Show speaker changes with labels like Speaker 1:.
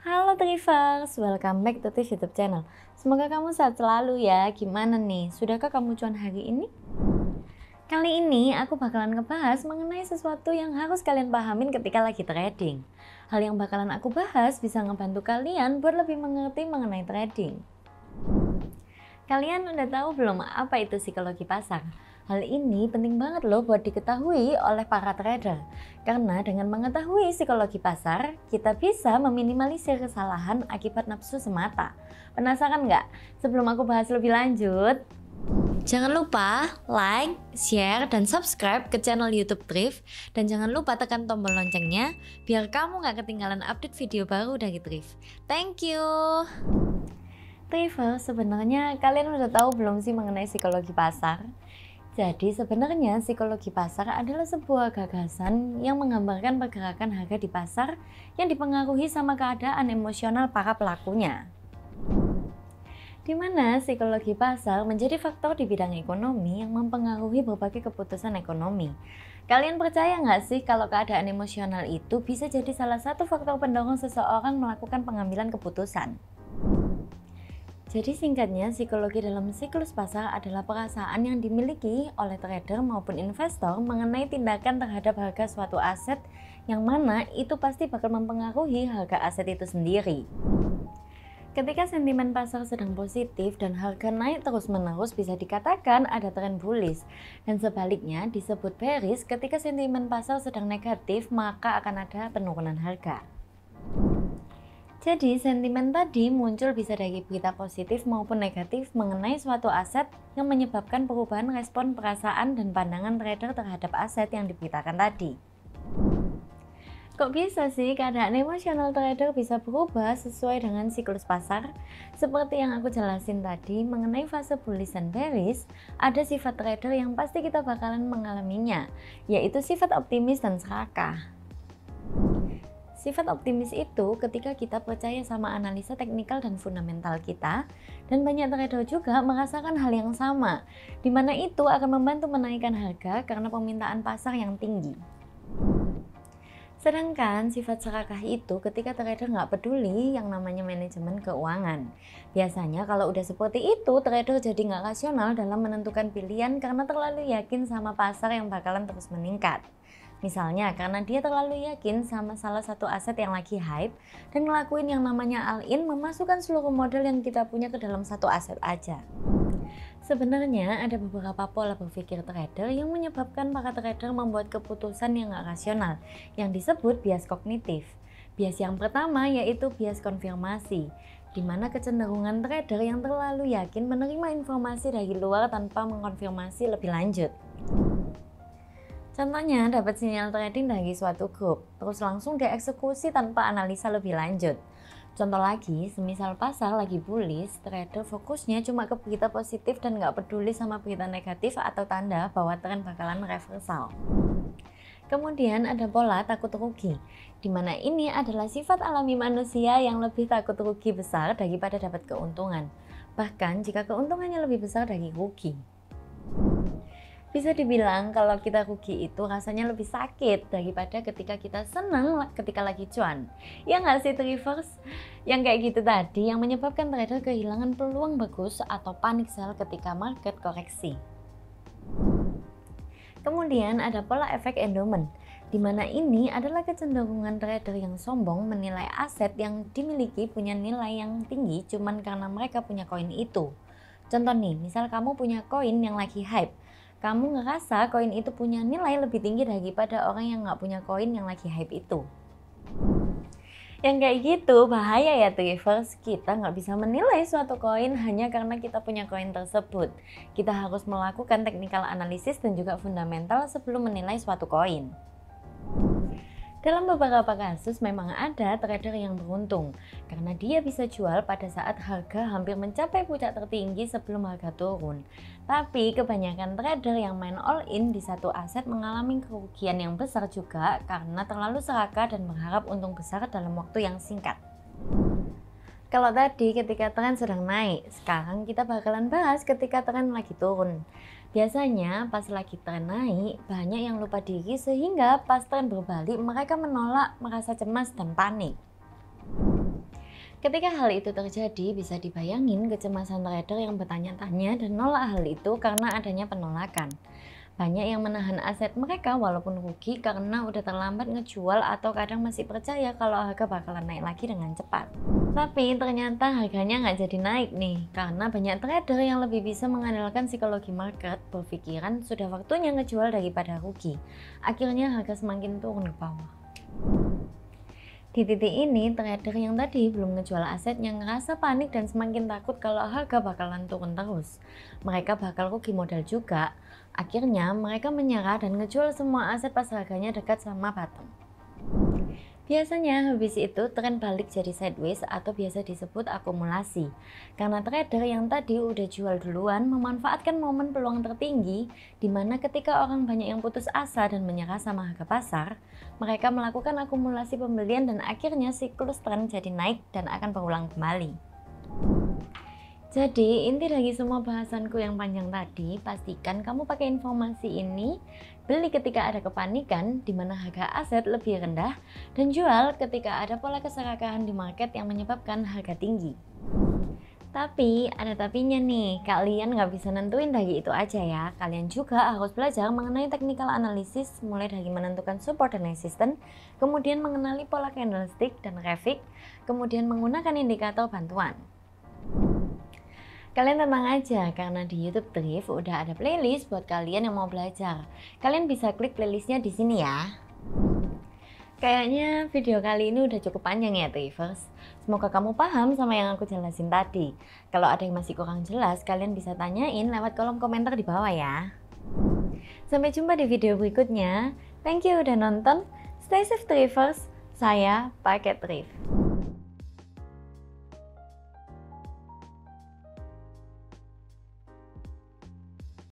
Speaker 1: Halo Trivers, welcome back to Triv YouTube channel. Semoga kamu sehat selalu ya. Gimana nih? Sudahkah kamu cuan hari ini? Kali ini aku bakalan ngebahas mengenai sesuatu yang harus kalian pahamin ketika lagi trading. Hal yang bakalan aku bahas bisa ngebantu kalian buat lebih mengerti mengenai trading. Kalian udah tahu belum apa itu psikologi pasar? Hal ini penting banget loh buat diketahui oleh para trader. Karena dengan mengetahui psikologi pasar, kita bisa meminimalisir kesalahan akibat nafsu semata. Penasaran nggak? Sebelum aku bahas lebih lanjut, jangan lupa like, share, dan subscribe ke channel YouTube Triv. Dan jangan lupa tekan tombol loncengnya biar kamu nggak ketinggalan update video baru dari Triv. Thank you! Trivers, sebenarnya kalian udah tahu belum sih mengenai psikologi pasar? Jadi sebenarnya psikologi pasar adalah sebuah gagasan yang menggambarkan pergerakan harga di pasar yang dipengaruhi sama keadaan emosional para pelakunya. Di mana psikologi pasar menjadi faktor di bidang ekonomi yang mempengaruhi berbagai keputusan ekonomi. Kalian percaya nggak sih kalau keadaan emosional itu bisa jadi salah satu faktor pendorong seseorang melakukan pengambilan keputusan? Jadi singkatnya, psikologi dalam siklus pasar adalah perasaan yang dimiliki oleh trader maupun investor mengenai tindakan terhadap harga suatu aset yang mana itu pasti bakal mempengaruhi harga aset itu sendiri. Ketika sentimen pasar sedang positif dan harga naik terus-menerus bisa dikatakan ada tren bullish, dan sebaliknya disebut bearish ketika sentimen pasar sedang negatif maka akan ada penurunan harga. Jadi sentimen tadi muncul bisa dari berita positif maupun negatif mengenai suatu aset yang menyebabkan perubahan respon perasaan dan pandangan trader terhadap aset yang diberitakan tadi. Kok bisa sih keadaan emosional trader bisa berubah sesuai dengan siklus pasar? Seperti yang aku jelasin tadi mengenai fase bullish dan bearish, ada sifat trader yang pasti kita bakalan mengalaminya, yaitu sifat optimis dan serakah. Sifat optimis itu ketika kita percaya sama analisa teknikal dan fundamental kita, dan banyak trader juga merasakan hal yang sama, di mana itu akan membantu menaikkan harga karena permintaan pasar yang tinggi. Sedangkan sifat serakah itu ketika trader nggak peduli yang namanya manajemen keuangan. Biasanya kalau udah seperti itu, trader jadi nggak rasional dalam menentukan pilihan karena terlalu yakin sama pasar yang bakalan terus meningkat. Misalnya karena dia terlalu yakin sama salah satu aset yang lagi hype dan ngelakuin yang namanya all-in, memasukkan seluruh modal yang kita punya ke dalam satu aset aja. Sebenarnya ada beberapa pola berpikir trader yang menyebabkan para trader membuat keputusan yang gak rasional, yang disebut bias kognitif. Bias yang pertama yaitu bias konfirmasi, di mana kecenderungan trader yang terlalu yakin menerima informasi dari luar tanpa mengkonfirmasi lebih lanjut. Contohnya dapat sinyal trading dari suatu grup, terus langsung dieksekusi tanpa analisa lebih lanjut. Contoh lagi, semisal pasar lagi bullish, trader fokusnya cuma ke berita positif dan nggak peduli sama berita negatif atau tanda bahwa tren bakalan reversal. Kemudian ada pola takut rugi, di mana ini adalah sifat alami manusia yang lebih takut rugi besar daripada dapat keuntungan, bahkan jika keuntungannya lebih besar dari rugi. Bisa dibilang kalau kita rugi itu rasanya lebih sakit daripada ketika kita senang ketika lagi cuan. Ya nggak sih Trivers? Yang kayak gitu tadi yang menyebabkan trader kehilangan peluang bagus atau panic sell ketika market koreksi. Kemudian ada pola efek endowment, di mana ini adalah kecenderungan trader yang sombong menilai aset yang dimiliki punya nilai yang tinggi cuman karena mereka punya koin itu. Contoh nih, misal kamu punya koin yang lagi hype, kamu ngerasa koin itu punya nilai lebih tinggi daripada orang yang nggak punya koin yang lagi hype itu. Yang kayak gitu bahaya ya Trivers, kita nggak bisa menilai suatu koin hanya karena kita punya koin tersebut. Kita harus melakukan technical analysis dan juga fundamental sebelum menilai suatu koin. Dalam beberapa kasus memang ada trader yang beruntung karena dia bisa jual pada saat harga hampir mencapai puncak tertinggi sebelum harga turun. Tapi kebanyakan trader yang main all in di satu aset mengalami kerugian yang besar juga karena terlalu serakah dan berharap untung besar dalam waktu yang singkat. Kalau tadi ketika tren sedang naik, sekarang kita bakalan bahas ketika tren lagi turun. Biasanya pas lagi tren naik, banyak yang lupa diri sehingga pas tren berbalik mereka menolak, merasa cemas dan panik. Ketika hal itu terjadi, bisa dibayangin kecemasan trader yang bertanya-tanya dan nolak hal itu karena adanya penolakan. Banyak yang menahan aset mereka walaupun rugi karena udah terlambat ngejual atau kadang masih percaya kalau harga bakalan naik lagi dengan cepat. Tapi ternyata harganya nggak jadi naik nih, karena banyak trader yang lebih bisa mengandalkan psikologi market, berpikiran sudah waktunya ngejual daripada rugi. Akhirnya harga semakin turun ke bawah. Di titik ini, trader yang tadi belum ngejual asetnya ngerasa panik dan semakin takut kalau harga bakalan turun terus. Mereka bakal rugi modal juga. Akhirnya, mereka menyerah dan ngejual semua aset pas harganya dekat sama bottom. Biasanya habis itu tren balik jadi sideways atau biasa disebut akumulasi. Karena trader yang tadi udah jual duluan memanfaatkan momen peluang tertinggi di mana ketika orang banyak yang putus asa dan menyerah sama harga pasar, mereka melakukan akumulasi pembelian dan akhirnya siklus tren jadi naik dan akan berulang kembali. Jadi, inti dari semua bahasanku yang panjang tadi, pastikan kamu pakai informasi ini, beli ketika ada kepanikan, di mana harga aset lebih rendah, dan jual ketika ada pola keserakahan di market yang menyebabkan harga tinggi. Tapi, ada tapinya nih, kalian nggak bisa nentuin dari itu aja ya. Kalian juga harus belajar mengenai technical analysis, mulai dari menentukan support dan resistance, kemudian mengenali pola candlestick dan grafik, kemudian menggunakan indikator bantuan. Kalian tenang aja, karena di YouTube Thrift udah ada playlist buat kalian yang mau belajar. Kalian bisa klik playlistnya di sini ya. Kayaknya video kali ini udah cukup panjang ya Thrifers. Semoga kamu paham sama yang aku jelasin tadi. Kalau ada yang masih kurang jelas, kalian bisa tanyain lewat kolom komentar di bawah ya. Sampai jumpa di video berikutnya. Thank you udah nonton. Stay safe Thrifers. Saya Paket Thrift.